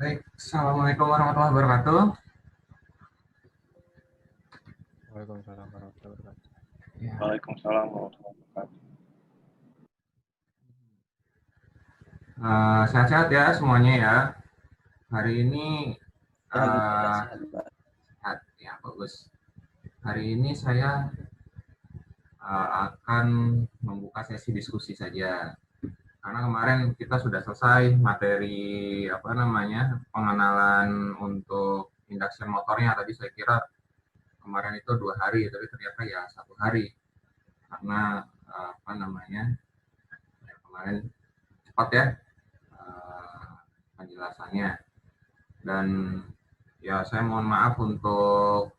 Baik, Assalamualaikum warahmatullahi wabarakatuh. Waalaikumsalam warahmatullahi wabarakatuh. Ya, Waalaikumsalam warahmatullahi wabarakatuh. sehat-sehat ya semuanya ya. Hari ini Alhamdulillah uh, sehat, Pak. sehat ya, bagus. Hari ini saya akan membuka sesi diskusi saja. Karena kemarin kita sudah selesai materi pengenalan untuk induction motornya. Tadi saya kira kemarin itu 2 hari, tapi ternyata ya 1 hari. Karena kemarin cepat ya penjelasannya. Dan ya saya mohon maaf untuk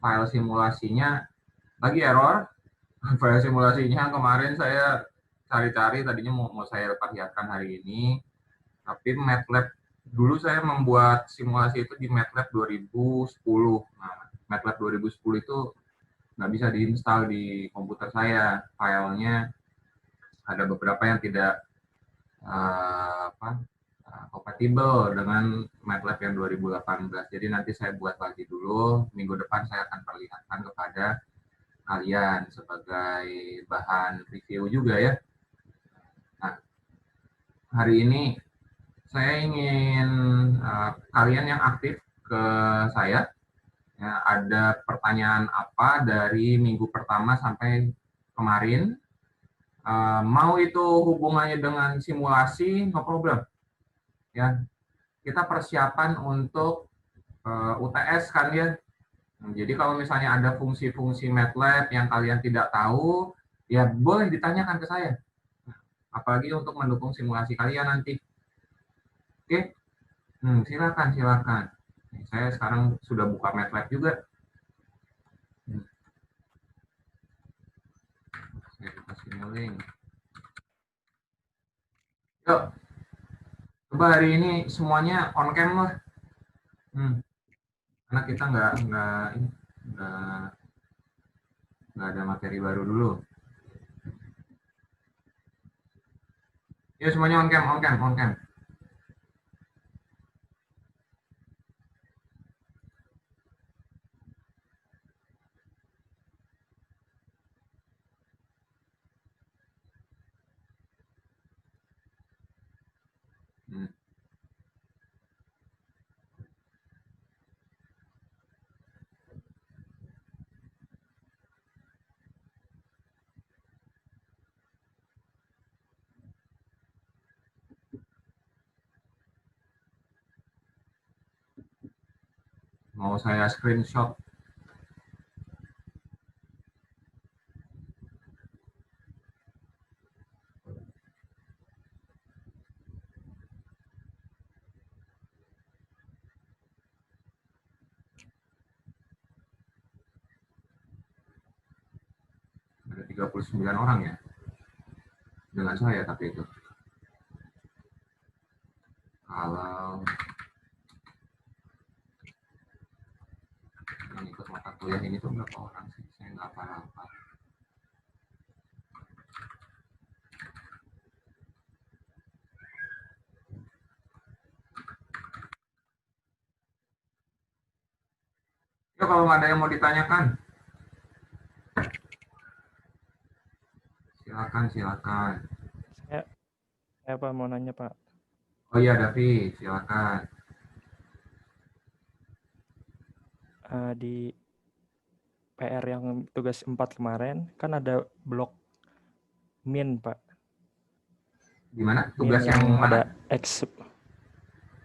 file simulasinya lagi error. File simulasinya kemarin saya cari-cari, tadinya mau saya perlihatkan hari ini, tapi MATLAB dulu saya membuat simulasi itu di MATLAB 2010. Nah, MATLAB 2010 itu nggak bisa diinstal di komputer saya. Filenya ada beberapa yang tidak kompatibel dengan MATLAB yang 2018. Jadi nanti saya buat lagi dulu. Minggu depan saya akan perlihatkan kepada kalian sebagai bahan review juga ya. Nah, hari ini saya ingin kalian yang aktif ke saya. Ya, ada pertanyaan apa dari minggu pertama sampai kemarin? Mau itu hubungannya dengan simulasi, no problem. Ya, kita persiapan untuk UTS kan ya. Jadi kalau misalnya ada fungsi-fungsi MATLAB yang kalian tidak tahu, ya boleh ditanyakan ke saya. Apalagi untuk mendukung simulasi kalian nanti. Oke, silakan. Saya sekarang sudah buka MATLAB juga. Saya buka Simulink. Yuk, coba hari ini semuanya on cam lah. Karena kita nggak ada materi baru dulu. Ya semuanya on cam. Mau saya screenshot. Ada 39 orang ya. Dengan saya tapi itu. Kalau yang ikut mata kuliah ini tuh berapa orang sih? Saya nggak apa-apa. Ya kalau nggak ada yang mau ditanyakan, silakan. Saya Pak mau nanya Pak. Oh iya Davi, silakan. Di PR yang tugas 4 kemarin kan ada blok min Pak. Gimana? Tugas yang ada mana? X.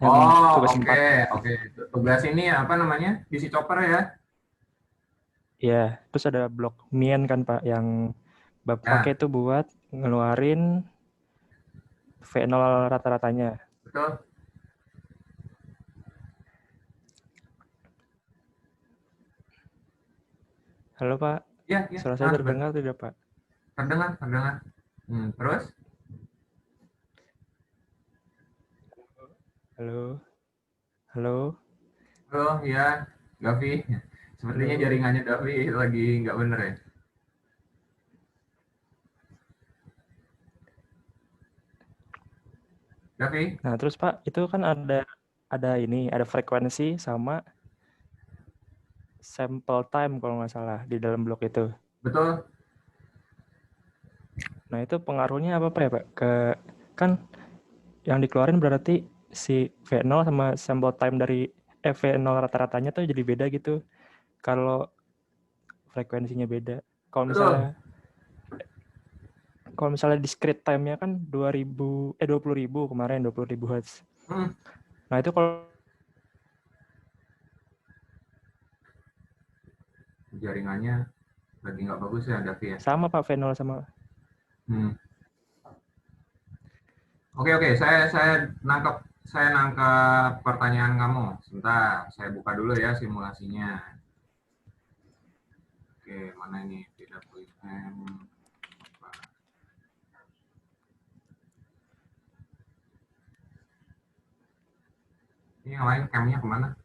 Oh, tugas oke. Tugas ini apa namanya? PC chopper ya? Iya, terus ada blok min kan Pak yang Bapak pakai itu buat ngeluarin V0 rata-ratanya. Betul. Halo Pak. Ya. Suara saya terdengar tidak Pak? Terdengar. Terus? Halo, Ya, Davi. Sepertinya jaringannya Davi lagi nggak bener ya. Davi? Nah, terus Pak, itu kan ada frekuensi sama sample time kalau nggak salah di dalam blok itu. Betul? Nah, itu pengaruhnya apa Pak ya Pak? Kan yang dikeluarin berarti si V0 sama sample time dari V0 rata-ratanya tuh jadi beda gitu. Kalau frekuensinya beda. Kalau Betul. misalnya discrete time-nya kan 20.000 kemarin 20.000 Hz. Hmm, Nah, itu kalau jaringannya lagi nggak bagus ya, Davi ya? sama Pak V0 sama. Hmm. Oke, saya nangkep pertanyaan kamu. Sebentar, saya buka dulu ya simulasinya. Oke, mana ini PWM? Ini yang lain camnya kemana?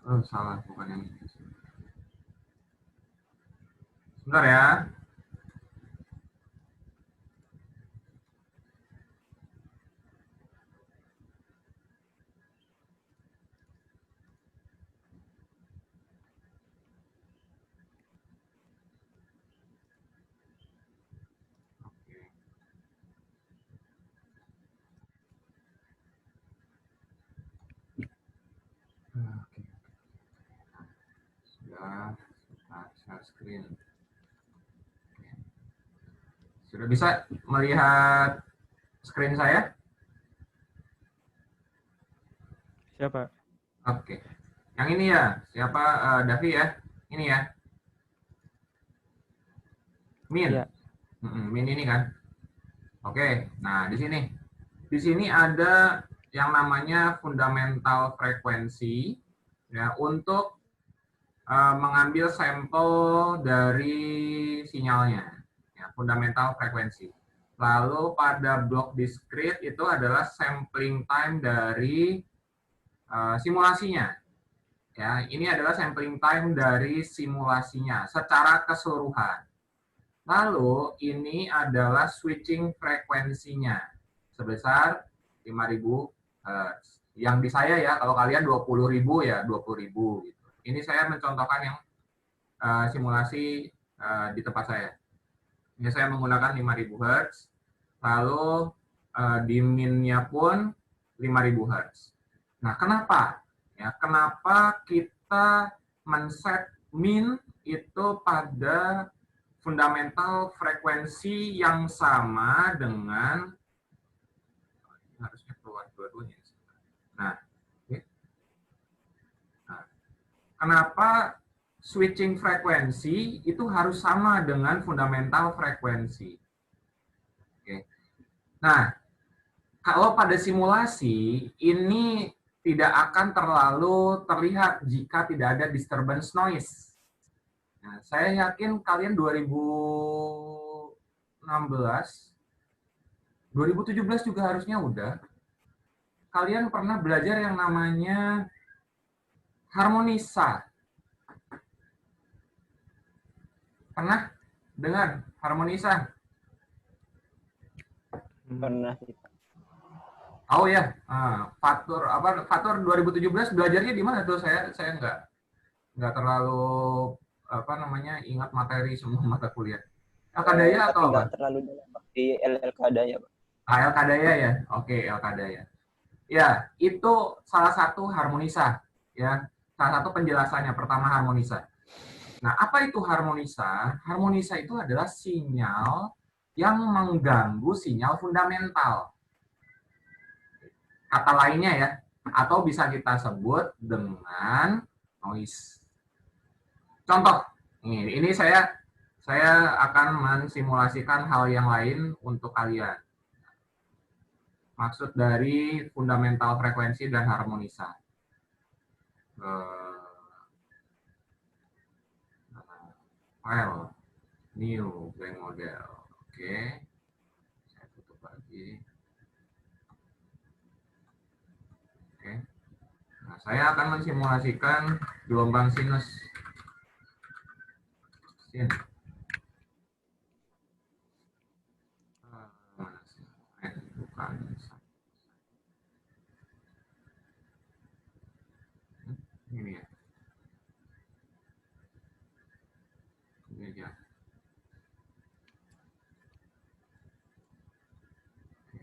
Oh, salah, bukan yang ini. Sebentar ya. Oke. Oke. Sudah, share screen. Sudah bisa melihat screen saya? Siapa? Oke. Yang ini ya, siapa? Davi ya? Ini ya? Min? Ya, Min ini kan? Oke, nah di sini. Di sini ada yang namanya fundamental frekuensi ya untuk mengambil sampel dari sinyalnya, ya, fundamental frekuensi. Lalu pada blok discrete itu adalah sampling time dari simulasinya. Ya, ini adalah sampling time dari simulasinya secara keseluruhan. Lalu ini adalah switching frekuensinya sebesar 5.000 Hz. Yang di saya ya, kalau kalian 20.000 ya 20.000 gitu. Ini saya mencontohkan yang simulasi di tempat saya. Ini saya menggunakan 5.000 Hz, lalu di min-nya pun 5.000 Hz. Nah, kenapa? Ya, kenapa kita men-set min itu pada fundamental frekuensi yang sama dengan harusnya keluar dua-duanya. Nah, kenapa switching frekuensi itu harus sama dengan fundamental frekuensi? Oke. Nah, kalau pada simulasi ini tidak akan terlalu terlihat jika tidak ada disturbance noise. Nah, saya yakin kalian 2016, 2017 juga harusnya udah. Kalian pernah belajar yang namanya harmonisa. Pernah dengar harmonisa? Pernah sih. Oh ya, Fatur 2017 belajarnya di mana tuh? Saya nggak terlalu ingat materi semua mata kuliah. LKDaya Tapi atau apa? nggak terlalu dalam di LLK-nya, Pak. LKDaya ya. Oke, LKDaya. Ya, itu salah satu harmonisa ya. Salah satu penjelasannya pertama harmonisa. Nah, apa itu harmonisa? Harmonisa itu adalah sinyal yang mengganggu sinyal fundamental. Kata lainnya ya, atau bisa kita sebut dengan noise. Contoh, ini saya akan mensimulasikan hal yang lain untuk kalian. Maksud dari fundamental frekuensi dan harmonisa. File, new, blank model. Oke, saya tutup lagi. Oke. Nah, saya akan mensimulasikan gelombang sinus. Sin.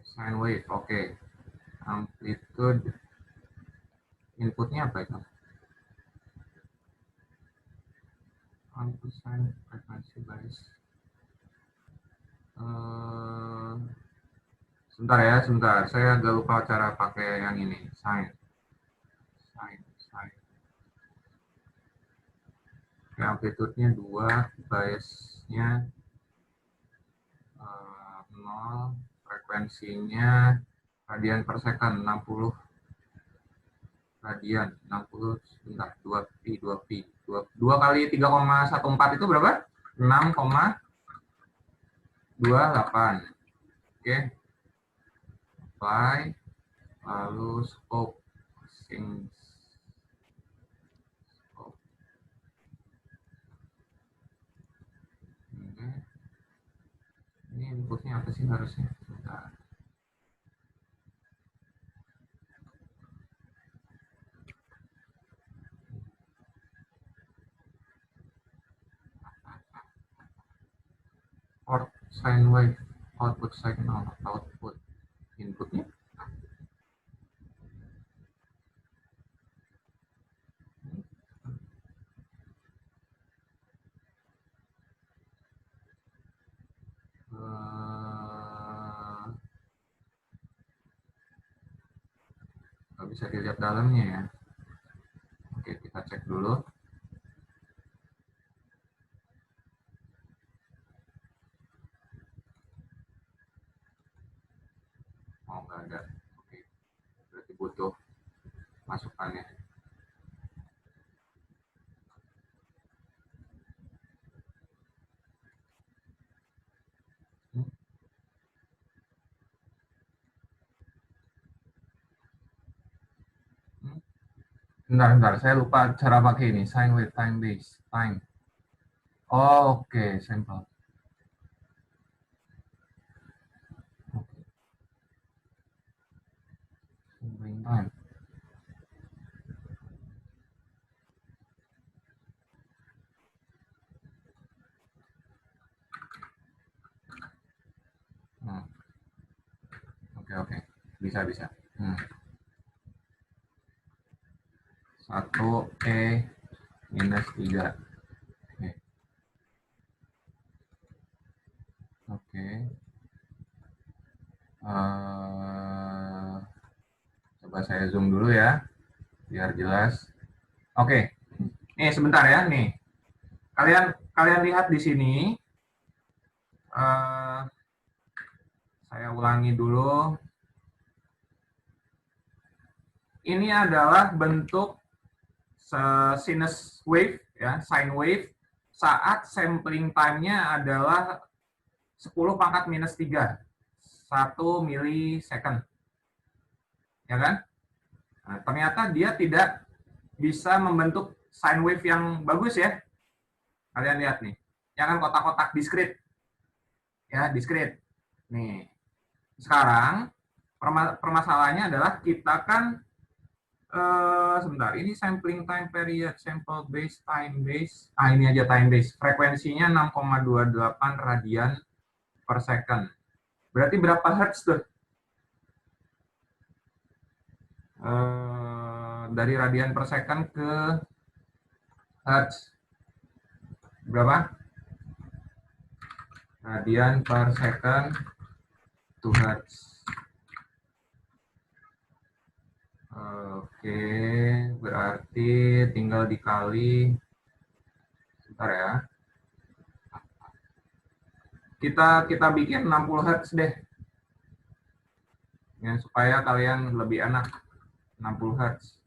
Sine wave, oke. Amplitude, inputnya apa itu? Amplitude sine frekuensi baris. Sebentar ya, sebentar. Saya agak lupa cara pakai yang ini. Sine. Oke, amplitude-nya 2, bias-nya 0, frekuensinya radian per second 60 radian, 60, sebentar, 2pi, 2pi. 2 kali 3,14 itu berapa? 6,28. Oke. Apply, lalu scope. Ini inputnya apa sih harusnya? Sebentar. Port sine wave, output signal, output inputnya. Nggak bisa dilihat dalamnya ya. Oke, kita cek dulu. Oh, nggak ada. Oke, berarti butuh masukannya. Bentar, saya lupa cara pakai ini. Sine wave, time base, time. Oh, oke, sampel. Sampling time. Oke. Bisa. 1E minus 3. Oke. Coba saya zoom dulu ya, biar jelas. Oke. Nih, sebentar ya, nih. Kalian lihat di sini. Saya ulangi dulu. Ini adalah bentuk sinus wave, ya, sine wave, saat sampling time-nya adalah 10 pangkat minus 3, 1 milisecond. Ya kan? Nah, ternyata dia tidak bisa membentuk sine wave yang bagus ya. Kalian lihat nih. Ya kan, kotak-kotak diskrit. Ya, diskrit. Nih. Sekarang permasalahannya adalah kita kan sebentar, ini sampling time period, sample base, time base. Ini aja time base. Frekuensinya 6,28 radian per second. Berarti berapa hertz tuh? Dari radian per second ke hertz. Berapa? Radian per second to hertz. Oke, berarti tinggal dikali. Sebentar ya. Kita bikin 60 Hz deh. Ya, supaya kalian lebih enak. 60 Hz.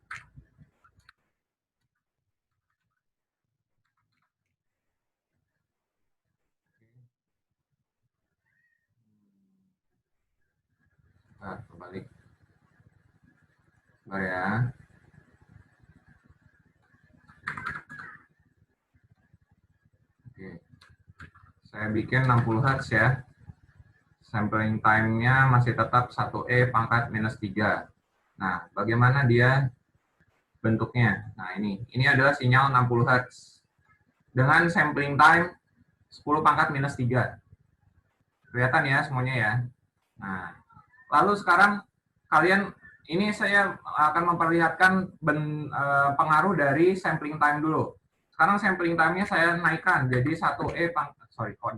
Nah, kembali. Sebentar ya. Oke. Saya bikin 60 Hz ya. Sampling time-nya masih tetap 1E pangkat minus 3. Nah, bagaimana dia bentuknya? Nah, ini adalah sinyal 60 Hz. Dengan sampling time 10 pangkat minus 3. Kelihatan ya semuanya ya. Nah, Lalu sekarang kalian, ini saya akan memperlihatkan pengaruh dari sampling time dulu. Sekarang sampling time-nya saya naikkan jadi 1E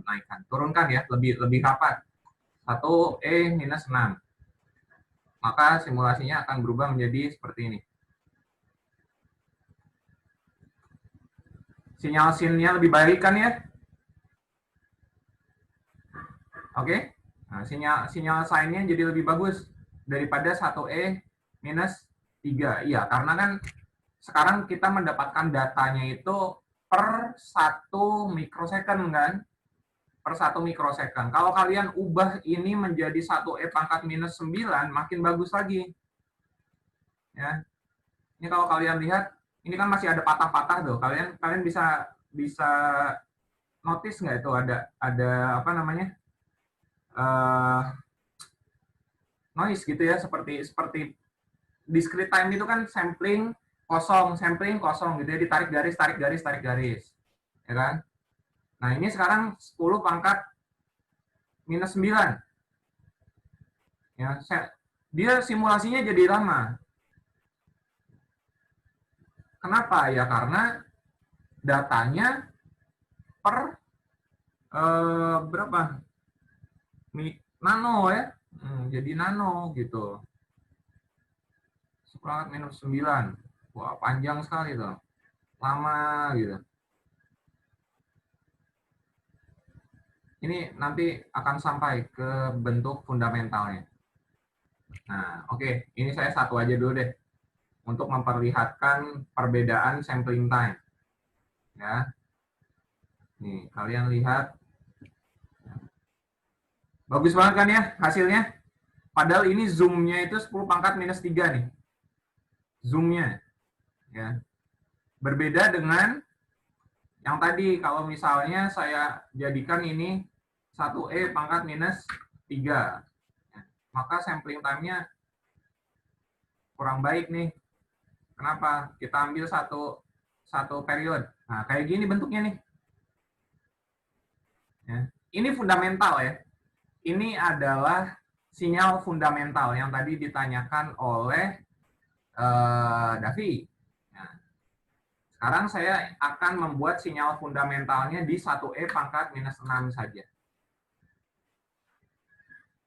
naikkan, turunkan ya, lebih rapat. 1E minus 6. Maka simulasinya akan berubah menjadi seperti ini. Sinyal sin-nya lebih baik kan ya? Oke? Nah, sinyal sign-nya jadi lebih bagus daripada 1E minus 3. Iya, karena kan sekarang kita mendapatkan datanya itu per 1 mikrosecond kan? Per 1 mikrosecond. Kalau kalian ubah ini menjadi 1E pangkat minus 9, makin bagus lagi. Ya. Ini kalau kalian lihat, ini kan masih ada patah-patah tuh. Kalian bisa notice nggak itu ada apa namanya? Noise gitu ya, seperti discrete time itu kan sampling kosong gitu ya, ditarik garis, ya kan? Nah, ini sekarang 10 pangkat minus 9. Ya, dia simulasinya jadi lama. Kenapa? Ya karena datanya per berapa? Nano ya. Jadi nano gitu. 10 pangkat minus 9. Wah, panjang sekali tuh. Lama gitu. Ini nanti akan sampai ke bentuk fundamentalnya. Nah, oke. Ini saya satu aja dulu deh. Untuk memperlihatkan perbedaan sampling time. Ya. Nih, kalian lihat. Bagus banget kan ya hasilnya? Padahal ini zoom-nya itu 10 pangkat minus 3 nih. Zoom-nya. Ya. Berbeda dengan yang tadi, kalau misalnya saya jadikan ini 1E pangkat minus 3. Ya. Maka sampling time-nya kurang baik nih. Kenapa? Kita ambil satu periode. Nah, kayak gini bentuknya nih. Ya. Ini fundamental ya. Ini adalah sinyal fundamental yang tadi ditanyakan oleh Davi. Nah, sekarang saya akan membuat sinyal fundamentalnya di 1E pangkat minus 6 saja.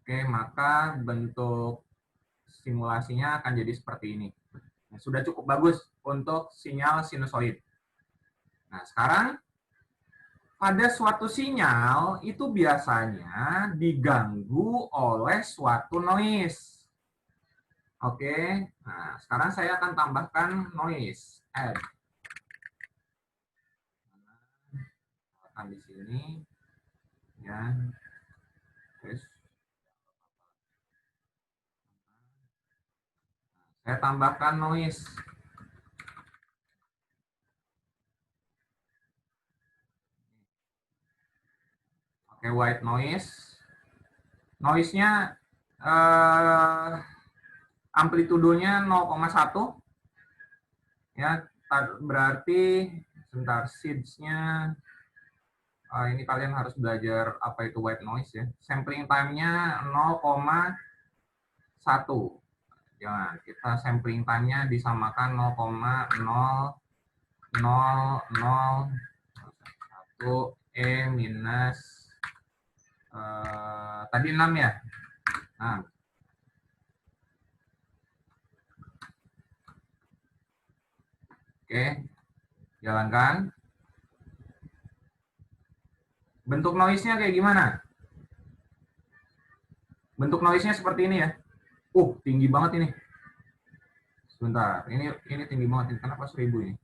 Oke, maka bentuk simulasinya akan jadi seperti ini. Nah, sudah cukup bagus untuk sinyal sinusoid. Nah, sekarang pada suatu sinyal itu biasanya diganggu oleh suatu noise. Oke, nah sekarang saya akan tambahkan noise. Add. Akan di sini, ya. Terus saya tambahkan noise. Oke, white noise. Noise-nya amplitudenya 0,1. Ya, berarti sebentar, seeds-nya ini kalian harus belajar apa itu white noise ya. Sampling time-nya 0,1. Jangan, kita sampling time-nya disamakan 0,0001 E minus tadi 6 ya. Nah, oke, jalankan. Bentuk noise-nya kayak gimana? Bentuk noise-nya seperti ini ya. Tinggi banget ini. Sebentar, ini tinggi banget. Kenapa 1000 ini?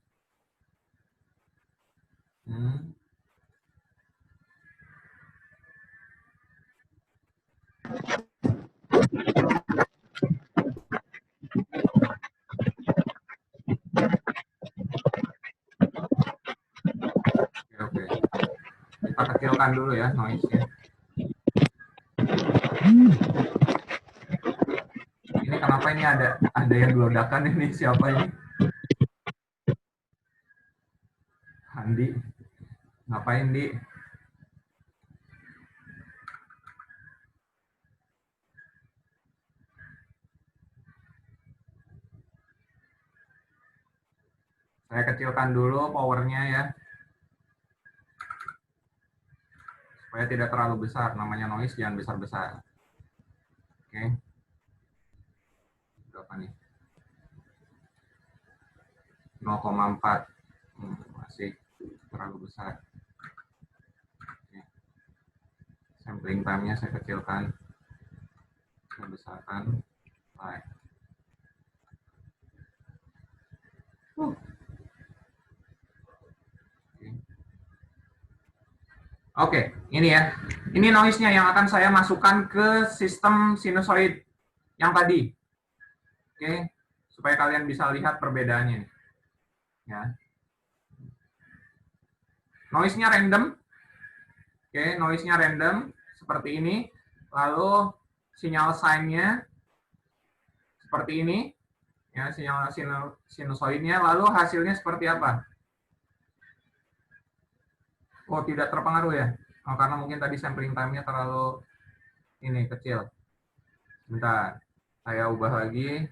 Oke. Kita kecilkan dulu ya noise-nya. Ini kenapa ini ada yang gelodakan ini? Siapa ini? Andi. Ngapain, Di? Saya kecilkan dulu powernya ya, supaya tidak terlalu besar. Namanya noise jangan besar-besar. Oke. Berapa nih? 0,4. Masih terlalu besar. Oke. Sampling time-nya saya kecilkan. Saya besarkan. Baik. Oke, ini ya. Ini noise-nya yang akan saya masukkan ke sistem sinusoid yang tadi. Oke, supaya kalian bisa lihat perbedaannya. Ya. Noise-nya random. Oke, noise-nya random seperti ini. Lalu sinyal sine-nya seperti ini. Ya, sinyal sinusoidnya. Lalu hasilnya seperti apa? Oh, tidak terpengaruh ya? Oh, karena mungkin tadi sampling time-nya terlalu ini kecil. Bentar, saya ubah lagi.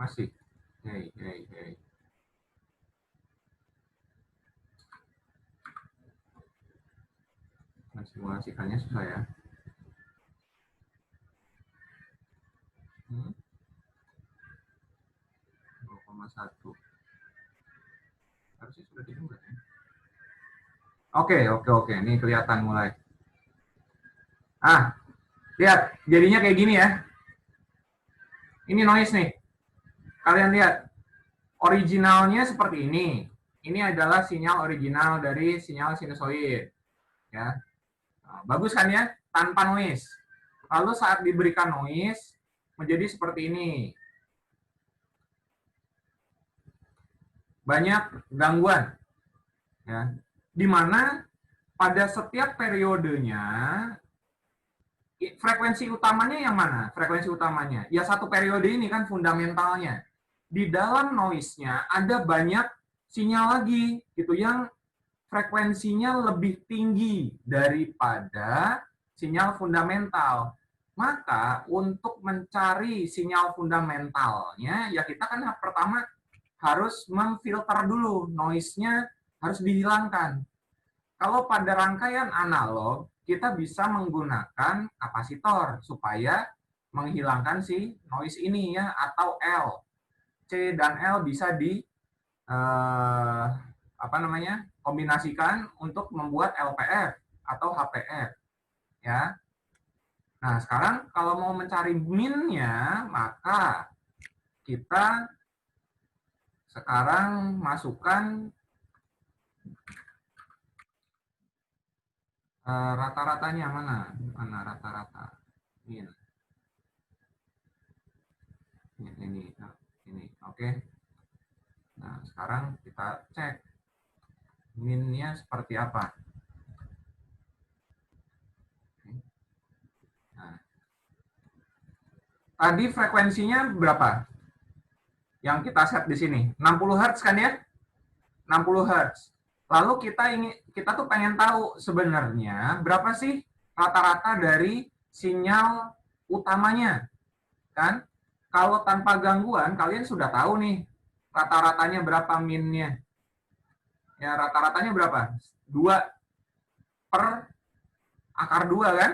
Masih. Hey. Simulasikannya susah ya. 0,1. Harusnya sudah dibuat ya. Oke. Ini kelihatan mulai. Lihat. Jadinya kayak gini ya. Ini noise nih. Kalian lihat. Originalnya seperti ini. Ini adalah sinyal original dari sinyal sinusoid. Ya. Nah, bagus kan ya? Tanpa noise. Lalu saat diberikan noise, menjadi seperti ini. Banyak gangguan. Ya. Di mana pada setiap periodenya, frekuensi utamanya yang mana? Frekuensi utamanya. Ya satu periode ini kan fundamentalnya. Di dalam noise-nya ada banyak sinyal lagi gitu yang frekuensinya lebih tinggi daripada sinyal fundamental. Maka untuk mencari sinyal fundamentalnya, ya kita kan pertama harus memfilter dulu, noise-nya harus dihilangkan. Kalau pada rangkaian analog, kita bisa menggunakan kapasitor supaya menghilangkan si noise ini ya, atau L. C dan L bisa di kombinasikan untuk membuat LPF atau HPF ya. Nah, sekarang kalau mau mencari min-nya, maka kita sekarang masukkan rata-ratanya mana? Mana rata-rata? Min. Ini. Oke. Nah, sekarang kita cek min-nya seperti apa. Nah, tadi frekuensinya berapa? Yang kita set di sini 60 Hz kan ya? 60 Hz. Lalu kita tuh pengen tahu sebenarnya berapa sih rata-rata dari sinyal utamanya, kan? Kalau tanpa gangguan kalian sudah tahu nih rata-ratanya berapa min-nya. Ya, rata-ratanya berapa? 2 per akar 2 kan?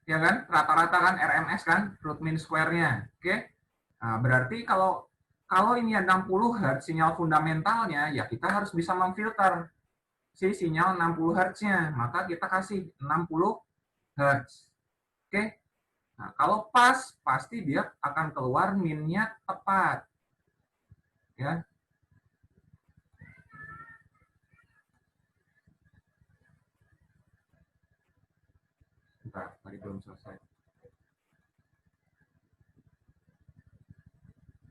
Ya kan? Rata-rata kan RMS kan, root mean square-nya. Oke? Nah, berarti kalau ini 60 Hz sinyal fundamentalnya, ya kita harus bisa memfilter si sinyal 60 Hz-nya. Maka kita kasih 60 Hz. Oke? Nah, kalau pas, pasti dia akan keluar min-nya tepat. Ya. Bentar, tadi belum selesai.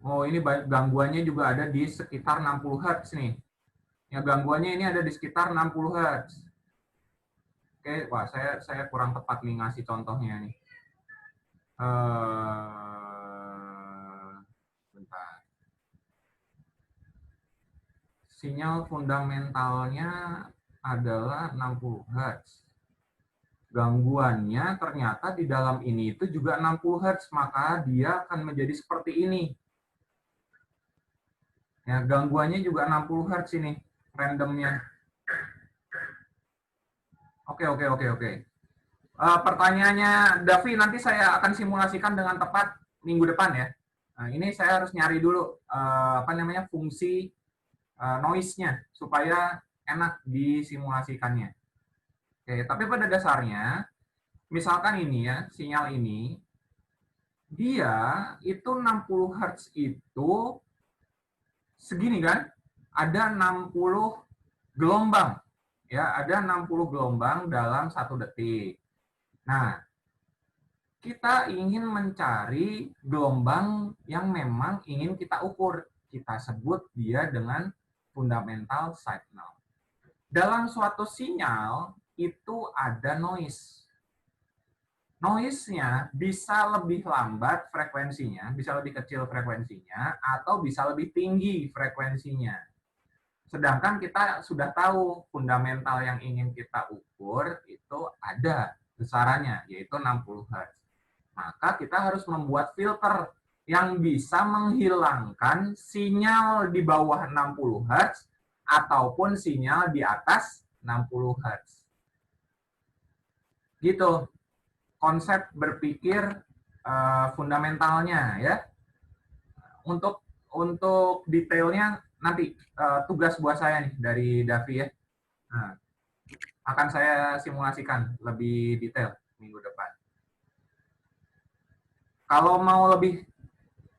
Oh, ini gangguannya juga ada di sekitar 60 Hz nih. Ya, gangguannya ini ada di sekitar 60 Hz. Oke, wah saya kurang tepat nih ngasih contohnya nih. Bentar. sinyal fundamentalnya adalah 60 Hz. Gangguannya ternyata di dalam ini itu juga 60 Hz, maka dia akan menjadi seperti ini. Ya, gangguannya juga 60 Hz ini, randomnya. Oke. Pertanyaannya, Davi, nanti saya akan simulasikan dengan tepat minggu depan ya. Nah, ini saya harus nyari dulu fungsi noise-nya supaya enak disimulasikannya. Oke, tapi pada dasarnya, misalkan ini ya, sinyal ini, dia itu 60 Hz itu segini kan, ada 60 gelombang. Ya, ada 60 gelombang dalam 1 detik. Nah, kita ingin mencari gelombang yang memang ingin kita ukur. Kita sebut dia dengan fundamental signal. Dalam suatu sinyal, itu ada noise. Noise-nya bisa lebih lambat frekuensinya, bisa lebih kecil frekuensinya, atau bisa lebih tinggi frekuensinya. Sedangkan kita sudah tahu fundamental yang ingin kita ukur itu ada besarannya, yaitu 60 Hz. Maka kita harus membuat filter yang bisa menghilangkan sinyal di bawah 60 Hz ataupun sinyal di atas 60 Hz. Gitu konsep berpikir fundamentalnya ya. Untuk detailnya nanti tugas buat saya nih dari Davi ya. Nah, akan saya simulasikan lebih detail minggu depan. Kalau mau lebih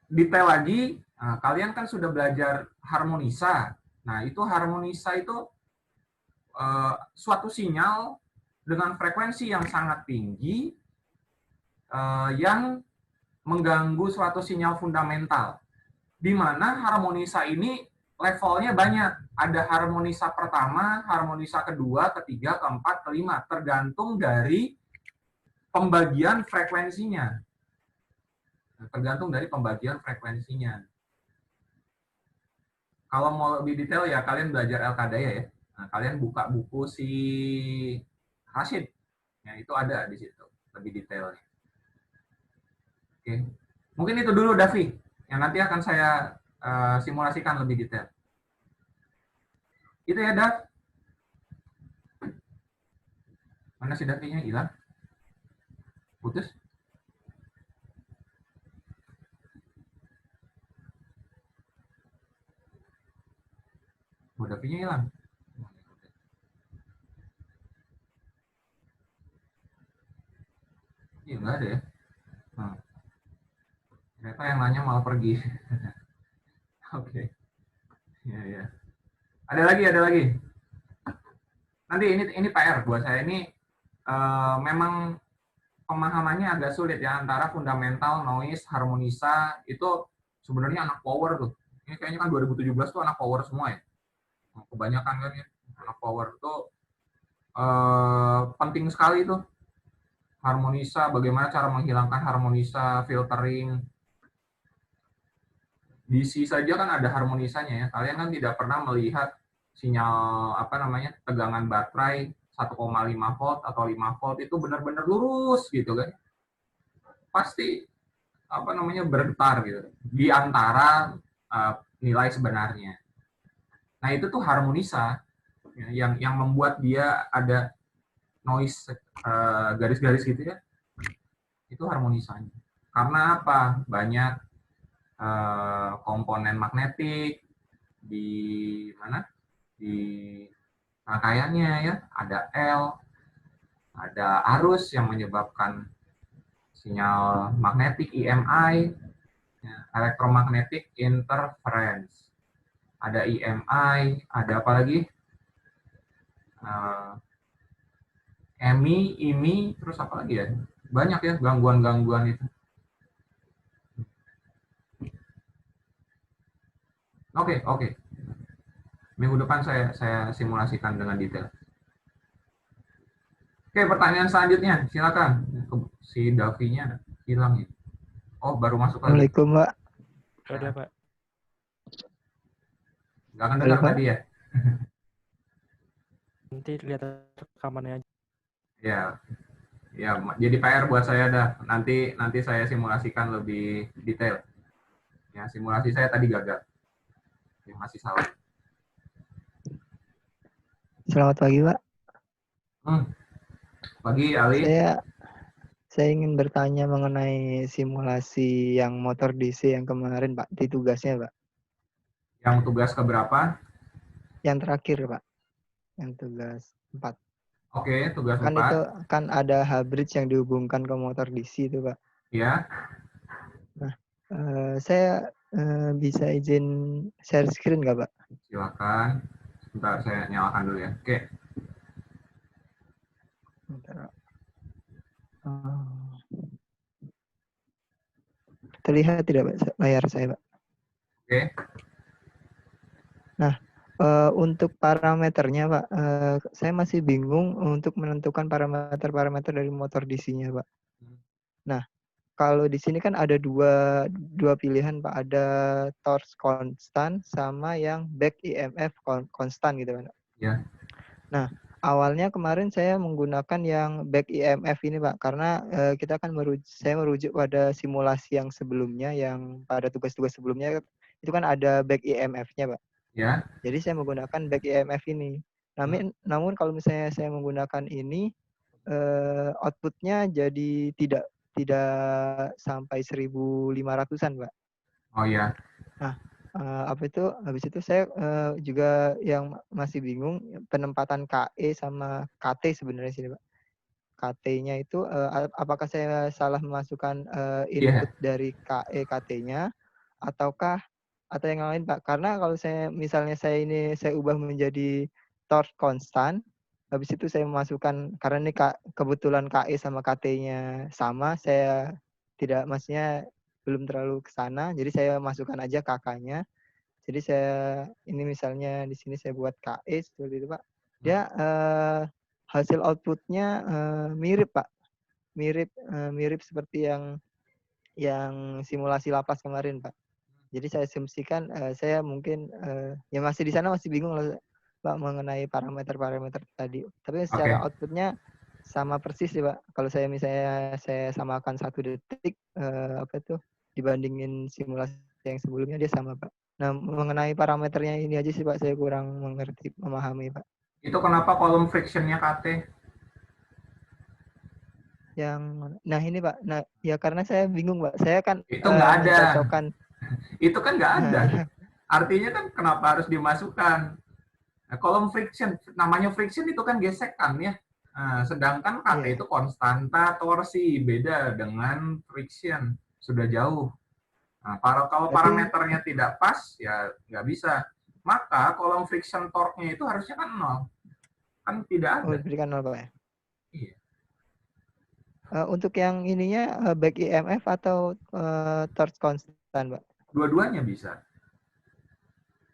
detail lagi, kalian kan sudah belajar harmonisa. Nah, itu harmonisa itu suatu sinyal dengan frekuensi yang sangat tinggi yang mengganggu suatu sinyal fundamental. Di mana harmonisa ini levelnya banyak. Ada harmonisa pertama, harmonisa kedua, ketiga, keempat, kelima. Tergantung dari pembagian frekuensinya. Kalau mau lebih detail ya kalian belajar Al-Qadaya ya. Nah, kalian buka buku si Rashid. Ya, itu ada di situ lebih detailnya. Oke. Mungkin itu dulu Davi, yang nanti akan saya simulasikan lebih detail. Itu ya, Dav. Mana si Davinya hilang? Putus? Oh, Davinya hilang. Iya, nggak ada ya. Ternyata yang nanya malah pergi. Oke. Ya. Ada lagi. Nanti ini PR buat saya ini memang pemahamannya agak sulit ya antara fundamental, noise, harmonisa itu sebenarnya anak power tuh. Ini kayaknya kan 2017 tuh anak power semua ya. Kebanyakan kan ya anak power tuh penting sekali tuh. Harmonisa, bagaimana cara menghilangkan harmonisa, filtering. DC saja kan ada harmonisanya ya. Kalian kan tidak pernah melihat sinyal tegangan baterai 1,5 volt atau 5 volt itu benar-benar lurus gitu kan. Pasti bergetar gitu di antara nilai sebenarnya. Nah, itu tuh harmonisa ya, yang membuat dia ada noise garis-garis gitu ya. Itu harmonisanya. Karena apa? Banyak komponen magnetik di rangkaiannya ya, ada L, ada arus yang menyebabkan sinyal magnetik EMI, ya, electromagnetic interference, ada EMI, ada apa lagi? EMI, IMI, terus apa lagi ya? Banyak ya gangguan-gangguan itu. Oke. Minggu depan saya simulasikan dengan detail. Oke, pertanyaan selanjutnya, silakan. Si Davinya hilang ya. Oh, baru masuk lagi. Assalamualaikum, Pak. Ada, Pak. Nggak akan dengar tadi ya? Nanti lihat rekamannya aja. Ya, ya, jadi PR buat saya dah. Nanti saya simulasikan lebih detail. Ya, simulasi saya tadi gagal. Ya, masih salah. Selamat pagi, Pak. Pagi, Ali. Saya ingin bertanya mengenai simulasi yang motor DC yang kemarin, Pak, di tugasnya, Pak. Yang tugas keberapa? Yang terakhir, Pak. Yang tugas 4. Oke, tugas Kan 4. itu kan ada hybrid yang dihubungkan ke motor DC itu, Pak. Ya, Nah, saya bisa izin share screen nggak, Pak? silakan. Sebentar, saya nyalakan dulu ya. Oke. Bentar, Pak. Terlihat tidak, Pak, layar saya, Pak? Oke. Nah, untuk parameternya, Pak, saya masih bingung untuk menentukan parameter-parameter dari motor DC-nya, Pak. Nah, kalau di sini kan ada dua pilihan, Pak. Ada torque konstan sama yang back EMF konstan gitu kan. Ya. Nah, awalnya kemarin saya menggunakan yang back EMF ini, Pak, karena kita kan saya merujuk pada simulasi yang sebelumnya, yang pada tugas-tugas sebelumnya itu kan ada back EMF-nya, Pak. Ya. Jadi saya menggunakan back EMF ini. Namun kalau misalnya saya menggunakan ini, outputnya jadi tidak sampai 1.500-an, Pak. Oh ya. Nah, habis itu saya juga yang masih bingung penempatan KE sama KT sebenarnya sini, Pak. KT-nya itu apakah saya salah memasukkan input dari KE KT-nya ataukah atau yang lain, Pak? Karena kalau misalnya saya ubah menjadi torque konstan, habis itu saya memasukkan, karena ini kebetulan KE sama KT-nya sama, saya tidak, maksudnya belum terlalu ke sana, jadi saya masukkan aja KK-nya. Jadi ini misalnya di sini saya buat KE seperti itu, Pak. Dia hasil outputnya mirip, Pak. Mirip seperti yang simulasi lapas kemarin, Pak. Jadi saya asumsikan saya mungkin ya masih di sana masih bingung loh, Pak, mengenai parameter-parameter tadi. Tapi secara outputnya sama persis sih, Pak. Kalau misalnya saya samakan 1 detik dibandingin simulasi yang sebelumnya dia sama, Pak. Nah, mengenai parameternya ini aja sih, Pak, saya kurang memahami, Pak. Itu kenapa kolom friction-nya KT? Nah ini, Pak. Nah, ya karena saya bingung, Pak. Saya kan itu nggak ada. mencocokkan. Itu kan nggak ada. Artinya kan kenapa harus dimasukkan? Nah, kolom friction, namanya friction itu kan gesekan ya. Nah, sedangkan KT itu konstanta torsi, beda dengan friction, sudah jauh. Nah, kalau parameternya tidak pas, ya nggak bisa. Maka kolom friction torque-nya itu harusnya kan 0. Kan tidak ada. Diberikan 0, Pak, ya? Iya. Untuk yang ininya back EMF atau torque konstan, Pak? Dua-duanya bisa.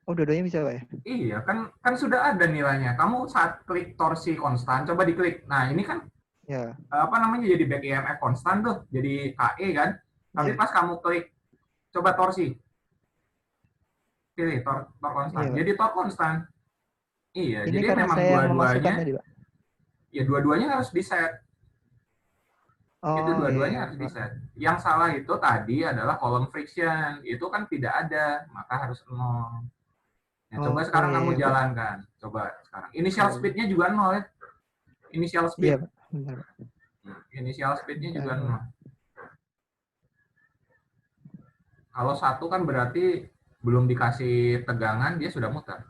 Oh, dua-duanya bisa, Pak, ya? Iya, kan sudah ada nilainya. Kamu saat klik torsi konstan, coba diklik. Nah, ini kan apa namanya, jadi back EMF konstan tuh, jadi KE kan. Tapi pas kamu klik, coba torsi. Pilih torque konstan. Jadi torque konstan. Iya, ini jadi karena memang saya dua-duanya, tadi, Pak. Ya dua-duanya harus di-set. Itu dua-duanya harus di-set. Yang salah itu tadi adalah kolom friction. Itu kan tidak ada, maka harus 0. Nah, coba sekarang kamu jalankan. Coba sekarang. Initial speed-nya juga 0 ya. Initial speed. Iya, Pak. Benar, Pak. Initial speed-nya juga 0. Kalau 1 kan berarti belum dikasih tegangan, dia sudah muter.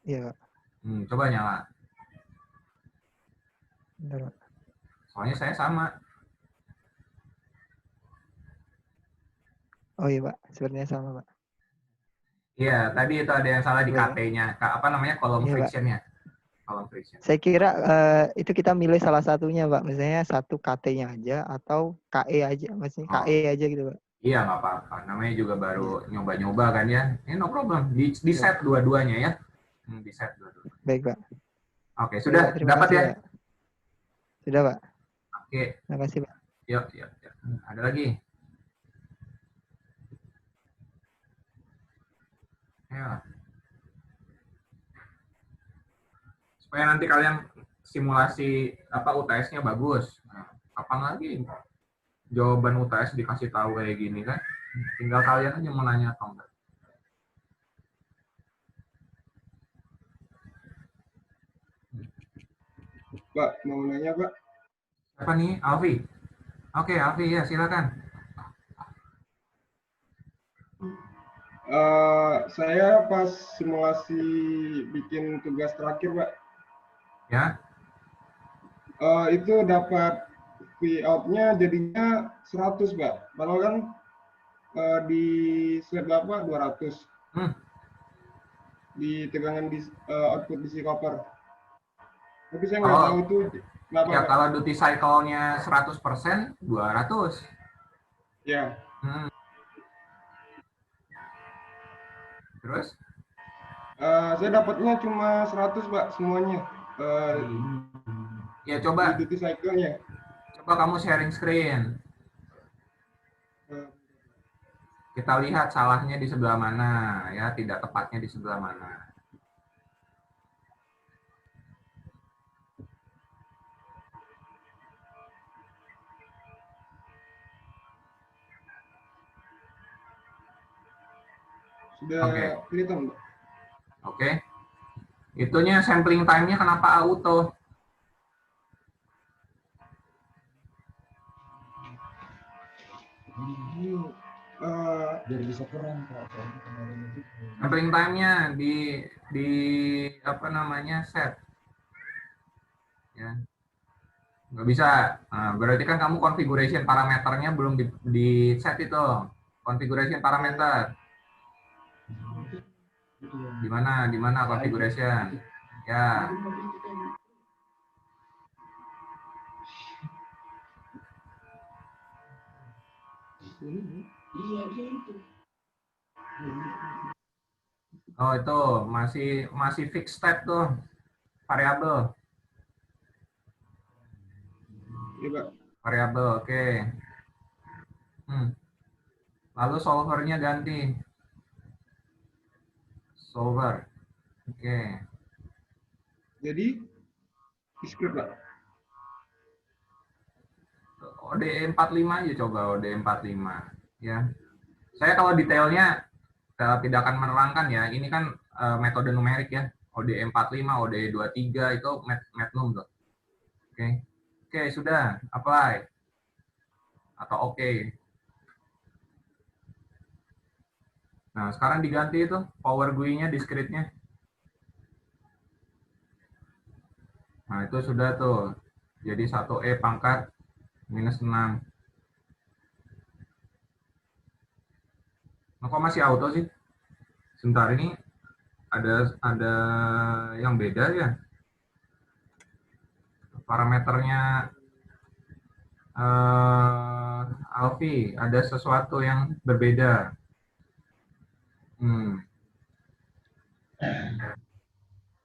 Iya, Pak. Coba nyala. Benar, Pak. Soalnya saya sama. Oh iya, Pak. Sepertinya sama, Pak. Iya, tadi itu ada yang salah di KT-nya. Apa namanya, kolom friction-nya. Kolom friction. Saya kira itu kita milih salah satunya, Pak. Misalnya satu KT-nya aja atau KE aja. Maksudnya KE aja gitu, Pak. Iya, nggak apa-apa. Namanya juga baru nyoba-nyoba kan ya. No problem. Di set dua-duanya ya. Di set dua-duanya. Baik, Pak. Oke, sudah dapat ya? Pak. Sudah, Pak. Oke. Terima kasih, Pak. Yuk. Ada lagi? Ayo. supaya nanti kalian simulasi apa UTS-nya bagus. Nah, kapan lagi jawaban UTS dikasih tahu kayak gini kan? Tinggal kalian aja mau nanya atau enggak. Pak, mau nanya Pak. Siapa nih? Alfi. Oke, Alfi ya silakan. Saya pas simulasi bikin tugas terakhir Pak, Ya. itu dapat payout-nya jadinya 100 Pak. Padahal kan di slide Bapak 200. Hmm. Di tegangan di output DC copper. Tapi saya nggak tahu itu kenapa Ya Pak. kalau duty cycle-nya 100%, 200. Ya. Terus? Saya dapatnya cuma 100 Pak semuanya. Ya coba. Di duty cycle-nya. Coba kamu sharing screen. Kita lihat salahnya di sebelah mana, ya tidak tepatnya di sebelah mana. Sudah kelihatan Pak. Oke. Itunya sampling time-nya kenapa auto? Biar bisa keren Pak. Sampling time-nya di apa namanya set. Ya. Nggak bisa. Nah, berarti kan kamu configuration parameternya belum di set itu. Configuration parameter. Di mana configuration? Ya. Oh, itu masih fixed step tuh. Variabel. Iya Pak. Variabel, oke. Lalu solvernya ganti. Solver. Oke. Jadi script Pak. ODE 45 aja coba ODE 45 ya. Saya kalau detailnya tidak akan menerangkan ya. Ini kan metode numerik ya. ODE 45, ODE 23 itu metnum tuh. Oke. Oke, sudah. Apply. Atau oke. Nah, sekarang diganti itu power GUI-nya, discrete-nya. Nah, itu sudah tuh. Jadi 1E pangkat -6. Nah, kok masih auto sih? Sebentar, ini ada yang beda ya. Parameternya Alfi, ada sesuatu yang berbeda.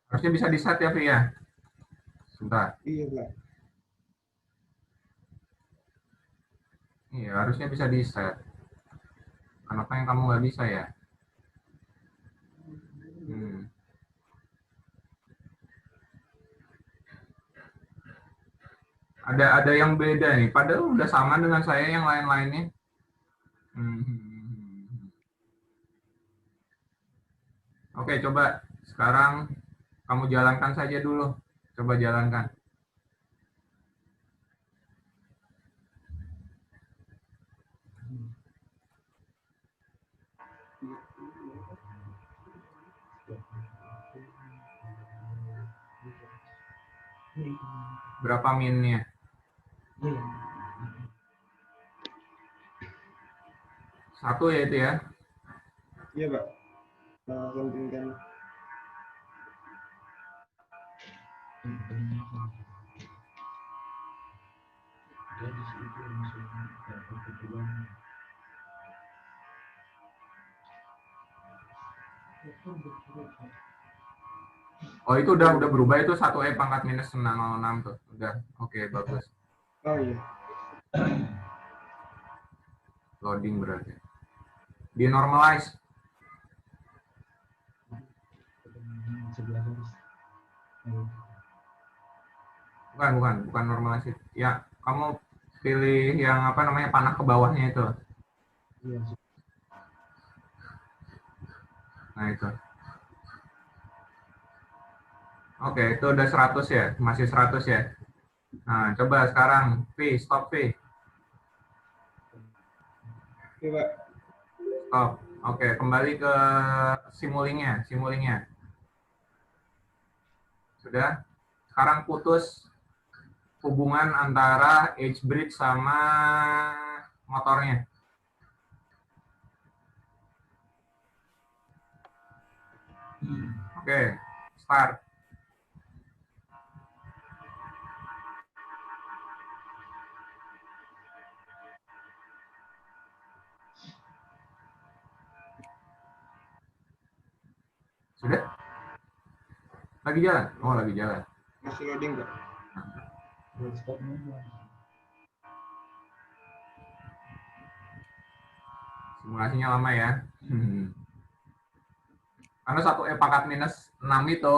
Harusnya bisa di-set ya, Vi ya? Sebentar. Iya Pak. Iya, harusnya bisa di-set. Kenapa yang kamu nggak bisa ya? Ada yang beda nih, padahal udah sama dengan saya yang lain-lainnya. Oke, coba sekarang kamu jalankan saja dulu. Coba jalankan. Berapa minnya? Satu ya itu ya? Iya Pak. Sampingkan. Oh, itu udah berubah itu 1E pangkat -606 tuh. Udah. Oke, bagus. Oh iya. Loading berarti. Di normalize. Bukan normalisasi. Ya, kamu pilih yang apa namanya panah ke bawahnya itu. Iya. Nah, itu. Oke, itu udah 100 ya? Masih 100 ya? Nah, coba sekarang V, stop V. Oke, Pak. Stop. Oke, kembali ke simulingnya. Sudah? Sekarang putus hubungan antara H-bridge sama motornya. Oke, start. Sudah? Lagi jalan? Oh, lagi jalan. Masih loading, Pak. Simulasinya lama ya. Karena 1 pangkat minus 6 itu